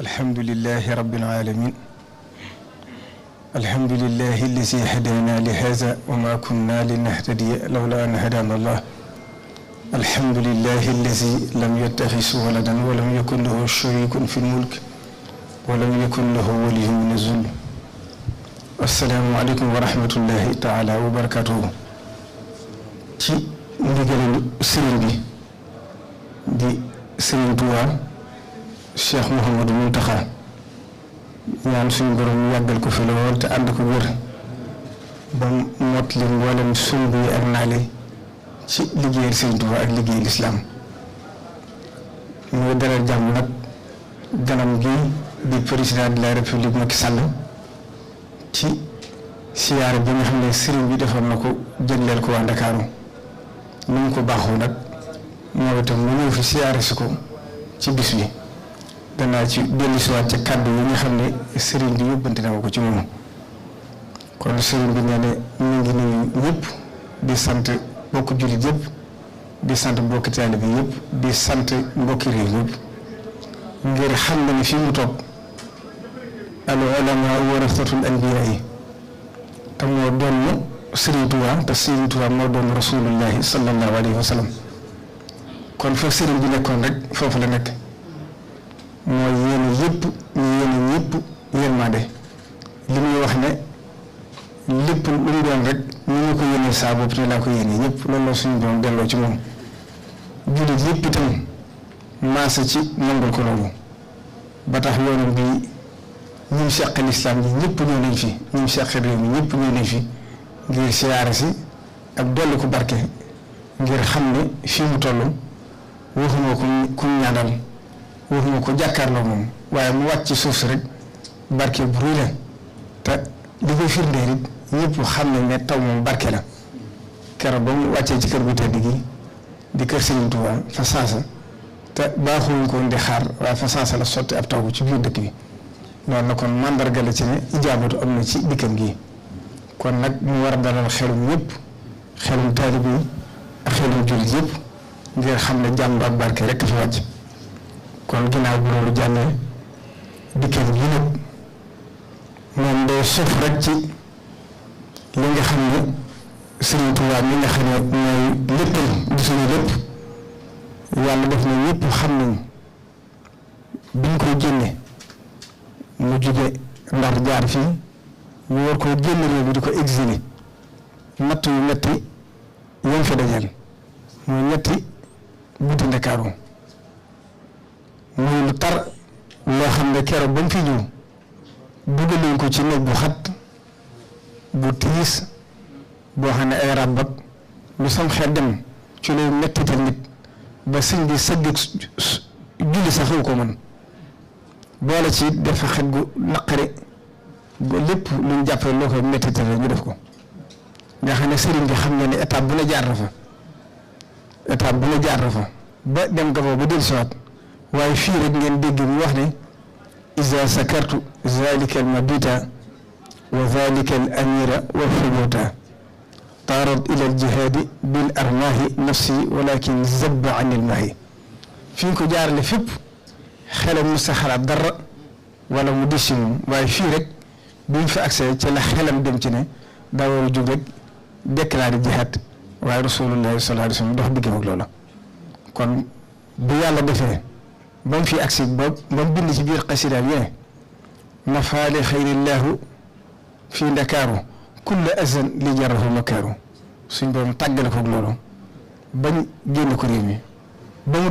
alhamdulillahi rabbil alamin alhamdulillahi allazi hadana li hadha wa ma kunna linahtadiya lawla an hadana Allah alhamdulillahi allazi lam yattakhidh waladan wa lam yakun lahu sharikun fil mulk wa lam yakun lahu waliyyun min az-zull. Assalaamu aleykum wa rahmatullahi taala wa barakatuhu. ci ndigalu sëriñ bi di sëriñ Tuubaa Cheikh Mouhamadou Mountakha ñaan suñu borom yàggal ko fi lool te ànd ko wér ba mot li mboolem sumb yi ak naali ci liggéeyal sëriñ Tuubaa ak liggéeyal lislaam. ñoo dalal jàmm nag ganam gi di président de la république Macky Sall ci siyaare bi nga xam ne sëriñ bi defoon na ko jëndeel ko waa Ndakaaru ni mu ko baaxoo nag moo itam mu ñëw fi siyaare si ko ci bis bi danaa ci dellusiwaat ci kàddu yi nga xam ne sëriñ bi yóbbante na ko ci moom. kon sëriñ bi nee ne ñu ngi nuyu ñëpp di sant mbokki jullit yëpp di sant mbokki taalibe bi yëpp di sant mbokki réew yëpp ngir xam na ni fii mu toog al ulamaa warasatul anbiyaa yi te moo doon Sëriñ Tuubaa te Sëriñ Tuubaa moo doon rasulullahi sallallahu alayhi wa sallam. kon fa sëriñ bi nekkoon rek foofu la nekk mooy yéene yëpp ñu yéene ñëpp yërmande li muy wax ne lépp lu mu doon rek ñu ngi ko yéene saa bopp te laa ko yéene ñëpp loolu la suñu doon delloo ci moom. jullit yëpp itam maasa ci nangul ko loolu ba tax yoonam bi ñim seq lislaam yi ñëpp ñëw nañ fi ñim seq réew mi ñëpp ñëw nañ fi ngir siyaare si ak dolli ko barke ngir xam ne fii mu toll waxuma ko ku ñaanal waxuma ko jàkkaarloo moom waaye mu wàcc ci suuf si rek barke bu rëy la te li koy firndeel it ñëpp xam nañ ne taw moom barke la keroog ba mu wàccee ci kër gu tedd gi di kër Sëriñ Tuubaa fa saasa te baaxuñ ko di xaar waaye fa saasa la sotti ab taw ci biir dëkk bi noonu na kon mandarga la ci ne ijaabatu am na ci dikkam gi kon nag mu war a dalal xelum ñëpp xelum taalibe yi ak xelum jullit yëpp ngir xam ne jàmm ak barke rek fi wàcc. kon ginnaaw bu loolu jàllee dikkam gi nag moom day sof rek ci li nga xam ne Sëriñ Tuubaa mi nga xam ne mooy léppam di suñu lépp yàlla def na ñëpp xam nañ biñ koy génne mu jóge Ndar jaar fii ñu war koo génn réew bi di ko exilé natt yu metti yéen fa dajal muy ñetti guddi Ndakaaru muy lu tar loo xam ne keroog ba mu fi ñëw dugal nañ ko ci néeg bu xat bu tiis boo xam ne ay ràbb lu sam xel dem ci lay mettital nit ba sëñ bi sëgg julli sax xew ko mën boole ci dafa xet gu naqari lépp luñ jàppee loo koy mettital ñu def ko nga xam ne sëriñ bi xam nga ne étape bu la jaar na fa ba dem Gabon ba dellusiwaat waaye fii rek ngeen dégg mu wax ne iza sakartu zalika al mabita wa zalika al amira wa fubuta taarat ila al jihaadi bil armaahi nafsi walakin zabba an il maahi fi ñu ko jaarale fépp xelam mu sa xalaat dara wala mu dis ci moom waaye fii rek bi ñu fa accès ci la xelam dem ci ne daa war a jóg rek déclaré jihaad waaye rasulullahi sallallahu alayhi wa sallam dox diggam ak loola. kon bu yàlla defee ba mu fi accès ba mu bind ci biir xasida bi nafaali xayrillaahu fii ndakaaru kulla azan li jarahu makaaru suñ borom tàggale ko ak loolu bañ génn ko réew mi ba mu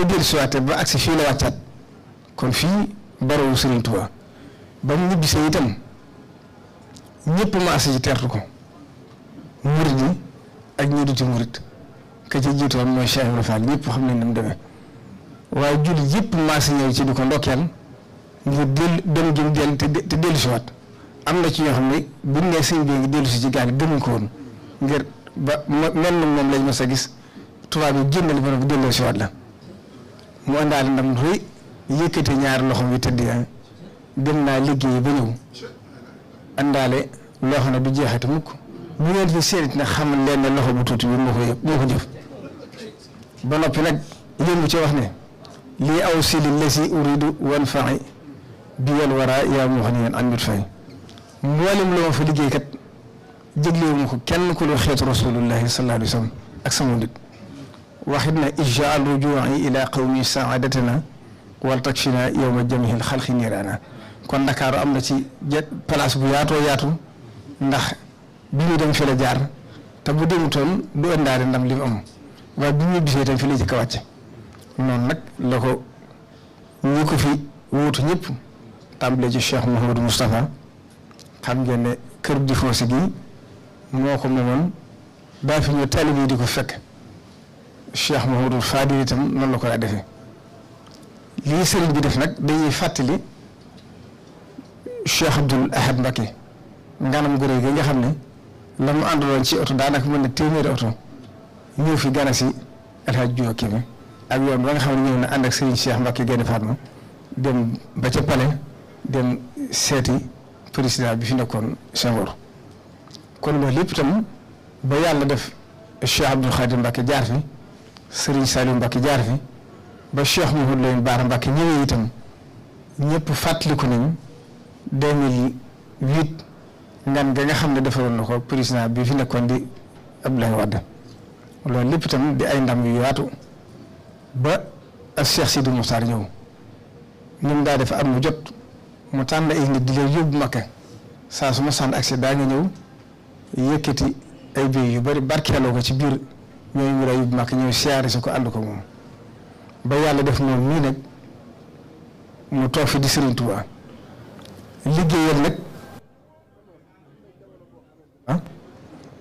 dellusiwaatee ba accès fii la wàccaat kon fii barawu Sëriñ Tuubaa ba mu ñibbisee itam ñëpp maase ci teertu ko murid yi ak ñi duti murid ka ci jiitoon mooy Cheikh Ibrahima Fall ñëpp xam nañ ne mu demee waaye jullit yëpp maase ñëw ci di ko ndokkeel ngir dem jëm dellu te dellusiwaat am na ci ñoo xam ne buñ nee sëñ bi ngi dellusi ci gaal gëmuñ ko woon ngir ba mel na moom lañ mës a gis tubaab yi génnal ba dellusiwaat la mu àndaale ndam rëy yëkkate ñaari loxoom yi tëdd yaa dem naa liggéey ba ñëw àndaale loo xam ne du jeexati mukk bu ngeen fi seet nag xam leen ne loxo bu tuuti bi moo ko jëf ba noppi nag yëngu ci wax ne lii aw si li lesi uridu wan faxi bi wal wara yaa moo xam ne an mit fay mboolem la ma fa liggéey kat jéglewu ma ko kenn ku lu xeetu rasulullahi sallallahu alayhi wa sallam ak sama nit waxit na ijjaal rujuu'i ila qawmi saadatana wal takfina yowma jamihil xalqi niiraana kon Ndakaaru am na ci place bu yaatoo yaatu ndax bi ñu dem fi la jaar te bu demutoon du ëndaale ndam li mu am waaye bi ñu bisee itam fi la jëkk a wàcce noonu nag la ko ñi ko fi wuutu ñëpp tàmbalee ci Cheikh Mouhamadou Moustapha xam ngeen ne kër di foosi gi moo ko moomoon daa fi ñëw taalibe yi di ko fekk Cheikh Mouhamadou Fadil itam noonu la ko daa defee lii sëriñ bi def nag dañuy fàttali Cheikh Abdoul Ahad Mbacké nganam gu rëy gi nga xam ne la mu àndaloon ci oto daanaka mën na téeméeri oto ñëw fi gana si El Hadj Diouf Kébé ak yoon ba nga xam ne ñëw na ànd ak Serigne Cheikh Mbacké Gaïndé Fatma dem ba ca Palais dem seeti président bi fi nekkoon Senghor kon loolu lépp itam ba yàlla def Cheikh Abdoul Khadir Mbacké jaar fi Serigne Saliou Mbacké jaar fi ba Cheikh Mouhamadou Lamine Bara Mbacké ñëwee itam ñëpp fàttaliku nañu 2008 ngan nga xam ne defaroon na ko président bi fi nekkoon di Abdoulaye Wade loolu lépp itam di ay ndam yu yaatu ba ak Cheikh Sidi Moussa ñëw ñun daa def at mu jot mu tànn ay nit di leen yóbbu Makka saa su ma sànn accès daa nga ñëw yëkkati ay béy yu bari barkeeloo ko ci biir ñooy ñu la yóbbu Makka ñëw siyaare si ko ànd ko moom ba yàlla def moom mii nag mu toog fi di Serigne Touba liggéeyal nag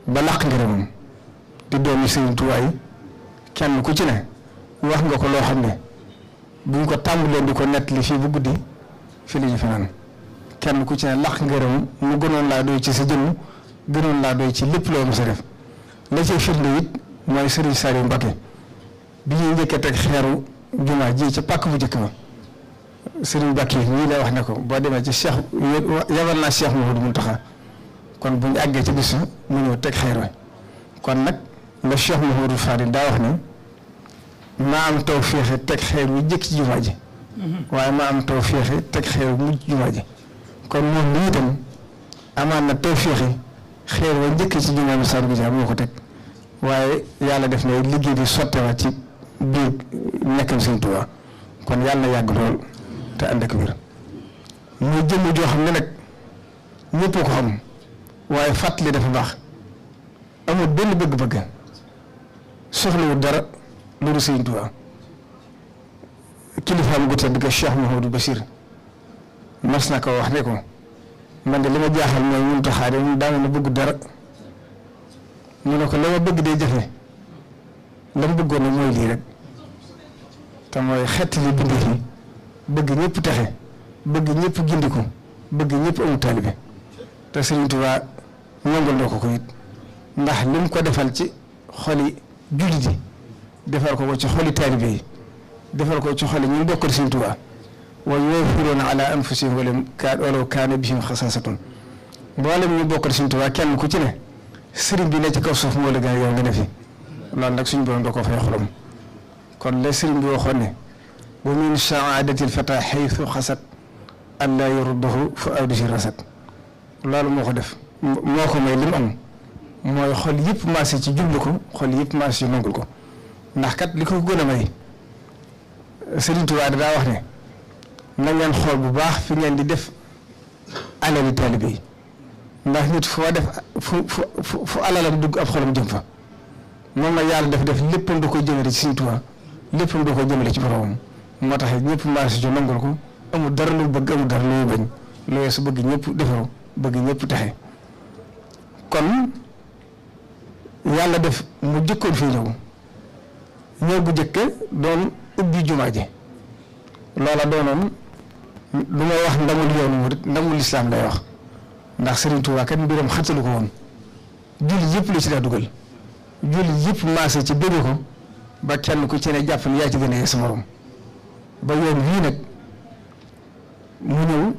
ba làq ngërëmam di doomi Serigne Touba yi kenn ku ci ne wax nga ko loo xam ne buñ ko tàmbalee di ko nettali fii bu guddi fii la ñu fanaan kenn ku ci ne làq ngërëm mu gënoon laa doy ci sa jëmm gënoon laa doy ci lépp loo mos a def la cay firnde it mooy Serigne Saliou Mbacké bi ñuy njëkkee teg xeeru jumaa ji ca pàkk bu njëkk ba Serigne Mbacké ñii lay wax ne ko boo demee ci Cheikh yabal naa Cheikh Mouhamadou Mountakha kon bu ñu àggee ci bis mu ñëw teg xeer wi kon nag la Cheikh Mouhamadou Fadil daa wax ne maa am taw féexe teg xeer wi jëkk ci jumaa ji waaye maa am taw féexe teg xeer wi mujj jumaa ji kon moom lii itam amaan na taw féexe xeer wa njëkk ci jumaa bi Saalum Dia moo ko teg waaye yàlla def na liggéey bi sottewaat ci biir nekkam Sëriñ Tuubaa kon yàlla na yàgg lool te ànd ak wér muy jëmm joo xam ne nag ñëpp ko xam waaye fàttali dafa baax amul benn bëgg-bëgg soxlawul dara loolu Sëriñ Tuubaa kilifaam gu tedd ga Cheikh Mouhamadou Bachir mas na ko wax ne ko man de li ma jaaxal mooy ñun taxaare ñun daana na bëgg dara mu ne ko la ma bëgg dee jafe la mu bëggoon ne mooy lii rek te mooy xett li bindi fi bëgg ñëpp texe bëgg ñëpp gindiku bëgg ñëpp amul taalibe te Sëriñ Tuubaa nangul na ko it ndax li mu ko defal ci xoli jullit yi defal ko ci xoli taalibe yi defal ko ci xoli ñu bokkal Sëriñ Tuubaa wa yu'thiruuna ala anfusihim walaw kaana bihim xasaasatun mboolem ñu bokkal Sëriñ Tuubaa kenn ku ci ne sëriñ bi ne ci kaw suuf moo la gën a yow nga ne fi loolu nag suñu borom da ko fay xolam kon la sëriñ bi waxoon ne wa min saadati lfata xaytu xasat an laa yaruddahu fa awdihi rasat loolu moo ko def moo ko may li mu am mooy xol yëpp maase ci jublu ko xol yëpp maase ci nangul ko ndax kat li ko gën a may Sëriñ Tuubaa daa wax ne na ngeen xool bu baax fi ngeen di def alali taalibe yi ndax nit foo def fu alalam dugg ab xolam jëm fa moom la yàlla def léppam da ko jëmale ci Sëriñ Tuubaa léppam da ko jëmale ci boromam moo tax ñëpp maase ci nangul ko amul dara lu bëgg amul dara lu bañ loolu su bëgg ñëpp defaru bëgg ñëpp taxe kon yàlla def mu jëkkoon fii ñëw bu jëkk doon ubbi jumaa ji loola doonoon lu may wax ndamul yoonu murit ndamul lislaam lay wax ndax Sëriñ Tuubaa kat mbiram xattalu ko woon julli yëpp lu ci daa dugal julli yëpp maase ci bëgg ko ba kenn ku ci ne jàpp ne yaa ci gën a sa morom ba yoon wii nag mu ñëw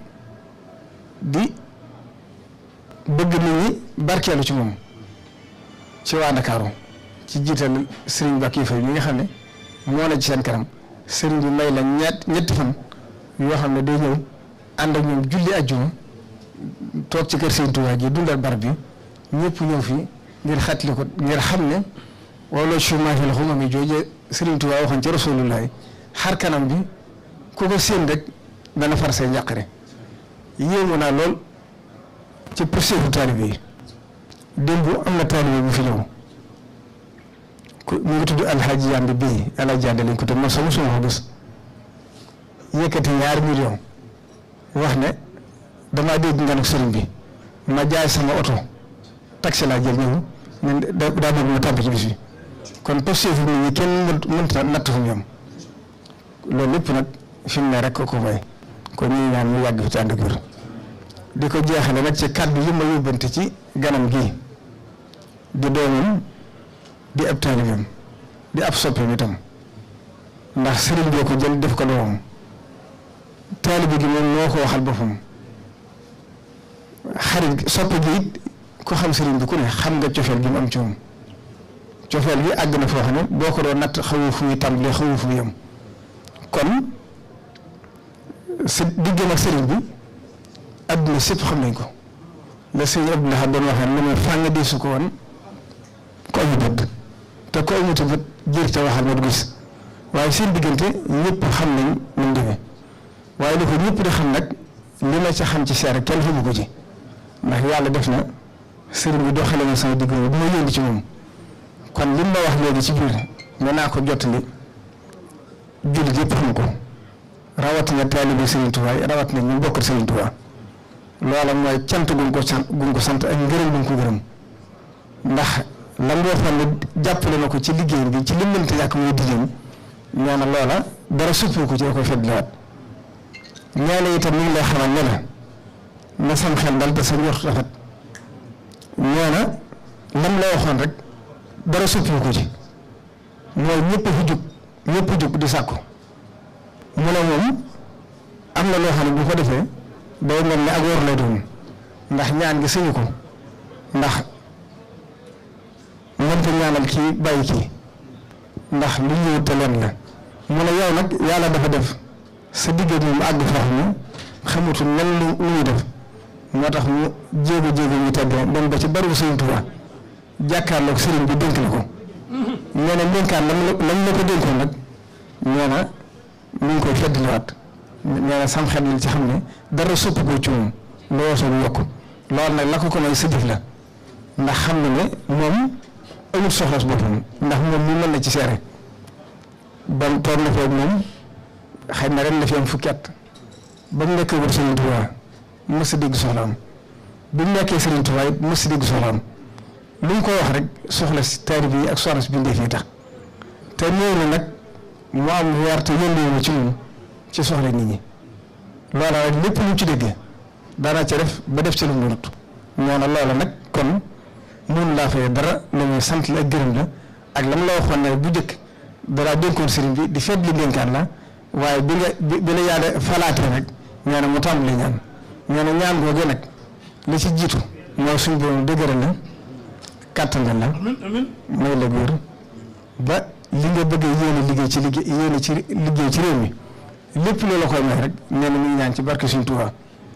di bëgg nit ñi barkeelu ci moom ci waa Ndakaaru ci jiital Serigne Mbacké Faye mi nga xam ne moo na ci seen kanam sëriñ bi may la ñetti fan yoo xam ne day ñëw ànd ak ñoom julli ajjuma toog ci kër Sëriñ Tuubaa gi dundal barab bi ñëpp ñëw fi ngir xatli ko ngir xam ne wala chômage la xuma mi jooje Sëriñ Tuubaa waxoon ci Rasulullah xar kanam bi ku ko séen rek dana far say njàqare yéemu naa lool ci poursuivu taalibe yi démb am na taalibe bu fi ñëw mu ngi tudd Alxaaji Yande bii Alxaaji Yande lañ ko te man sama suma ko gis yëkkati $2 millions wax ne damaa dégg nga nag sëriñ bi ma jaay sama oto taxi laa jël ñëw ne daa bëgg ma tàmp ci bis bi kon poursuivu nit ñi kenn mënta natt fu mu yem loolu lépp nag fi mu ne rek ko may kon ñu ngi ñaan mu yàgg fi ci ànd ak wér di ko jeexale nag ci kàddu yi ma yóbbante ci ganam gi di doomam di ab taalibeem di ab soppeem itam ndax sëriñ boo ko jël def ko doomam taalibe gi moom moo ko waxal boppam xarit soppe gi it ko xam sëriñ bi ku ne xam nga cofeel gi mu am ci moom cofeel gi àgg na foo xam ne boo ko doon natt xawu fu muy tàmbalee xawu fu muy yem kon sa diggam ak sëriñ bi adduna sépp xam nañ ko la sëriñ Abdoulaye doon waxee ne ma fàng di su ko woon ko amu bët te ko amuti bët jër te waxal ma du gis waaye seen diggante ñëpp xam nañ nu mu demee waaye li ko ñëpp di xam nag li ma ca xam ci seere kenn xamu ko ci ndax yàlla def na sëriñ bi doxale na sama digg bi ma yëngu ci moom kon li ma wax léegi ci biir mën naa ko jottali jullit yëpp xam ko rawatina taalibe Sëriñ Tuubaa rawatina ñu bokk Sëriñ Tuubaa loola mooy cant gun ko sant ak ngërëm gun ko gërëm ndax la nga waxoon ne jàppale na ko ci liggéey bi ci lim mënta yàq muy diggéen nee na loola dara suppi ko ci da koy feddliwaat ñaane itam mi ngi lay xamal ne la na sam xel dal te sa njort rafet nee na lam la waxoon rek dara suppi ko ci mooy ñëpp jug di sàkku mu ne moom am na loo xam ne bu ko defee day mel ne ak wor lay doon ndax ñaan gi sëñu ko ndax mënta ñaanal kii bàyyi kii ndax lu ñëw te leen la mu ne yow nag yàlla dafa def sa digg moom àgg foo xam ne xamutul nan lu muy def moo tax mu jéego ñu teggee dem ba ci bariwul Sëriñ Tuubaa jàkkaarloog sëriñ bi dénk la ko nee na dénkaan lam la ko dénkoon nag nee na mu ngi koy feddliwaat nee na sam xel li ci xam ne dara soppi ko ci moom loo soo yokk loolu nag la ko may sa jëf la ndax xam na ne moom amul soxla su boppam ndax moom mi mën na ci seere ba toog na foofu moom xëy na ren la fi am fukki at ba mu nekkee wër Sëriñ Tuubaa mës a dégg soxlaam bi mu nekkee Sëriñ Tuubaa it mës a dégg soxlaam lu mu ko wax rek soxla si taalibe yi ak soxla si bindee fii tax te ñëw na nag mu am weer te yëngu ci moom ci soxla nit ñi loola rek lépp lu ci déggee daanaa ca def ba def ci lu mu mënut ñoo na loola nag kon mun laa fay dara la ñuy sant la ak gërëm la ak lam la waxoon ne bu njëkk dara dénkoon sëriñ bi di feet li dénkaan la waaye bi la yàlla falaatee rek ñoo ne mu tàmbali ñaan ñoo ne ñaan googee nag li ci jiitu mooy suñu borom dëgëral la kàttangal la may la góor ba li nga bëgg yéene liggéey ci liggéey ci réew mi lépp loolu la koy may rek nee na mi ngi ñaan ci barke suñ Tuubaa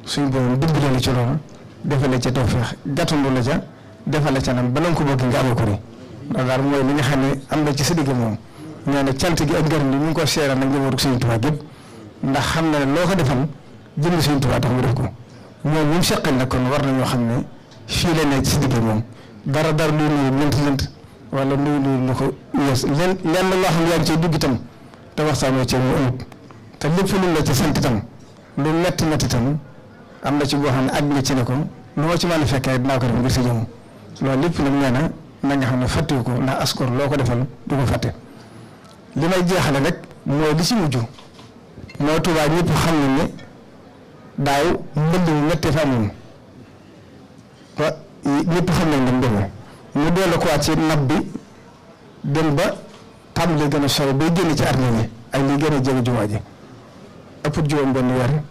suñ borom dimbale la ci loolu defal la ca tawfeex gàttandu la ca defal la ca nam ba na nga ko bëgg nga amee ko ni ndax daal mooy li nga xam ne am na ci sa digg moom nee na cant gi ak ngërëm li mu ngi ko seeral nag njabootu suñ Tuubaa gépp ndax xam na ne loo ko defal jënd suñ Tuubaa tax mu def ko ñoom ñu seqal nag kon war nañoo xam ne fii la nekk ci digg moom dara luy nuyu lënt wala lu ko yées lenn loo xam ne yaa ngi cay dugg itam te waxtaanoo ci mu ëllëg te lépp lu la ci sant itam lu metti itam am na ci boo xam ne àgg nga ci ne ko lu ma ci mën a fekkee dinaa ko def ngir sa jëmm loolu lépp nag nee na nga xam ne fàttewu ko ndax askor loo ko defal du ko fàtte li may jeexale rek mooy li ci mujj mooy Tuubaa ñëpp xam nañ ne daaw mbënd mu méttee fa amoon wa ñëpp xam nañ ne mu demee mu doole ko waat ci nab bi dem ba tàmbali gën a sori bay génn ci armée yi ak li gën a jege jumaa ji ëpp juróom benn weer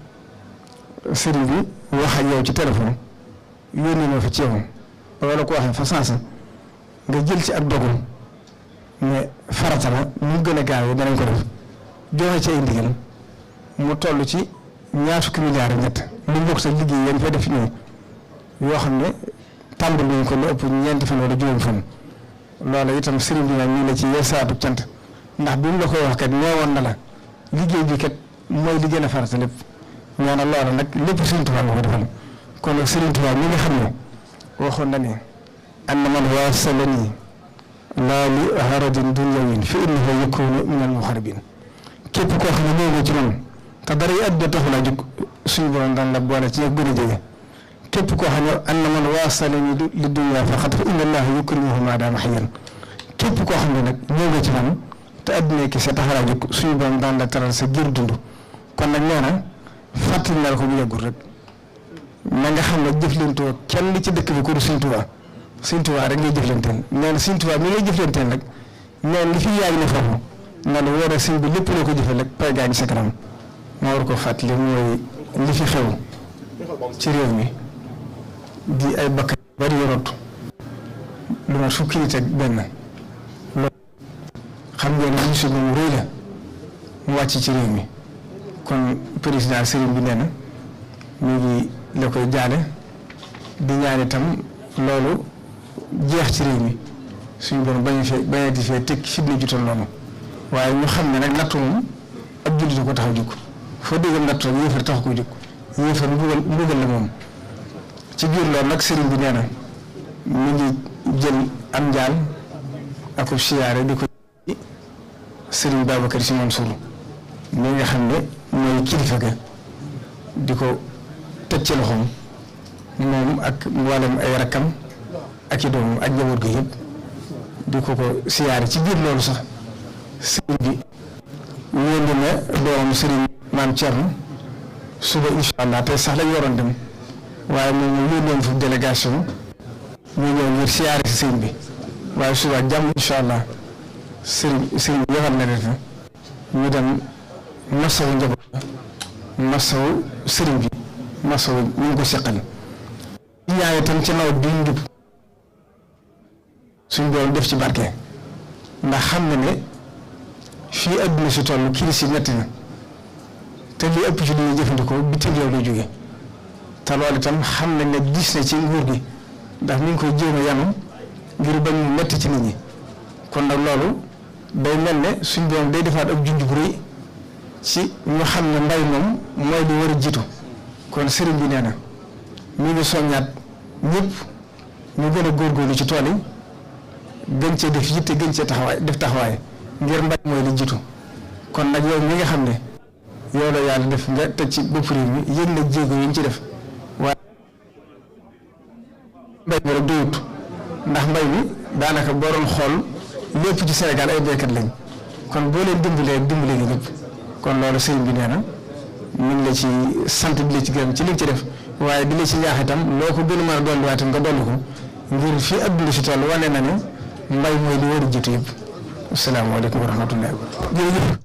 sëriñ bi wax ak yow ci téléphone yónnee ma fa ci yow wala ko waxee fa sansa nga jël ci ak dogu ne farata la mu gën a gaawee danañ ko def joxe ci ay ndigal mu toll ci ñaar fukki milliards ñett lu bokk sa liggéey yéen fay def ñëw yoo xam ne tàmbali nañ ko lu ëpp ñeenti fan wala juróom fan loola itam sëriñ bi nag ñu la ci yeesaatu cant ndax bi mu la koy wax kat neewoon na la liggéey bi kat mooy li gën a farata lépp ñoo na loola nag lépp Sëriñ Tuubaa nga ko defal kon nag Sëriñ Tuubaa mi nga xam ne waxoon na ne anna man waasalani laa li haradin dunyawin fa innahu yakunu min al muharibin képp koo xam ne ñëw nga ci man te dara yi àdduna taxu laa jóg suñu borom daan la boole ci gën a jege képp koo xam ne anna man waasalani li dunya faqat fa inna allaha yukrimuhu ma daama hayyan képp koo xam ne nag ñëw nga ci man te àdduna ki sa taxalaa jóg suñu borom daan la taral sa giir dund kon nag nee na fàttali na la ko bu yàggul rek na nga xam ne jëflantoo kenn ci dëkk bi ko du Sëriñ Tuubaa Sëriñ Tuubaa rek ngay jëflanteel nee na Sëriñ Tuubaa mi ngay jëflanteel nag nee na li fi yaay ne foofu na la wóor a sëñ bi lépp loo ko jëfee rek pay gaa ngi sa kanam ma war ko fàttali mooy li fi xew ci réew mi di ay bakkan bari yorot lu ma fukki nit ak benn loolu xam ngeen ne musiba mu rëy la mu wàcc ci réew mi kon président sëriñ bi nee na ñu ngi la koy jaale di ñaan itam loolu jeex ci réew mi suñu borom bañati fee teg fitna jutal noonu waaye ñu xam ne nag nattu moom ab jullit ko tax a jóg foo déggal nattu rek yéefar tax ko jóg yéefar mbugal la moom ci biir loolu nag sëriñ bi nee na mi ngi jël am njaal ak siyaare di ko sëriñ Babacar Sy Mansour mi nga xam ne mooy kilifa ga di ko teg ci loxoom moom ak mboolem ay rakkam ak i doomam ak njaboot ga yëpp di ko siyaare ci biir loolu sax sëriñ bi yónni na doomam sëriñ maam Thierno suba incha allah tey sax lañ waroon dem waaye moom ñu yónnoon fu délégation ñu ñëw ngir siyaare si sëriñ bi waaye suba jàmm incha allah sëriñ bi yebal na leen fa ñu dem masawu njaboot masawu sëriñ bi masawu ñu ngi ko seqal ñaan itam ci nawet bi ñu jub suñ doon def ci barke ndax xam na ne fii adduna si toll crise yi metti na te li ëpp ci li ñuy jëfandikoo bitim réew lay jóge te loolu itam xam nañ ne gis na ci nguur gi ndax mi ngi koy jéem a yanu ngir bañ mu metti ci nit ñi kon nag loolu day mel ne suñ doon day defaat ab junj bu rëy ci ñu xam ne mbay moom mooy lu war a jiitu kon sëriñ bi nee na mi ngi soññaat ñëpp ñu gën a góorgóorlu ci tool yi gën cee def yitte gën cee taxawaay ngir mbay mooy li jiitu kon nag yow mi nga xam ne yow la yàlla def nga teg ci bopp réew mi yëg na jéego yi ñu ci def waaye mbay mi rek doyut ndax mbay mi daanaka boo doon xool lépp ci Sénégal ay béykat lañ kon boo leen dimbalee nga ñëpp kon loolu sëriñ bi nee na ñu ngi la ci sant di la ci gërëm ci li nga ci def waaye di la ci ñaax itam loo ko gën a mën a dolliwaat nga dolli ko ngir fii adduna si toll wane na ne mbay mooy li war a jiitu yëpp asalaamaaleykum wa rahmatullahi jërëjëf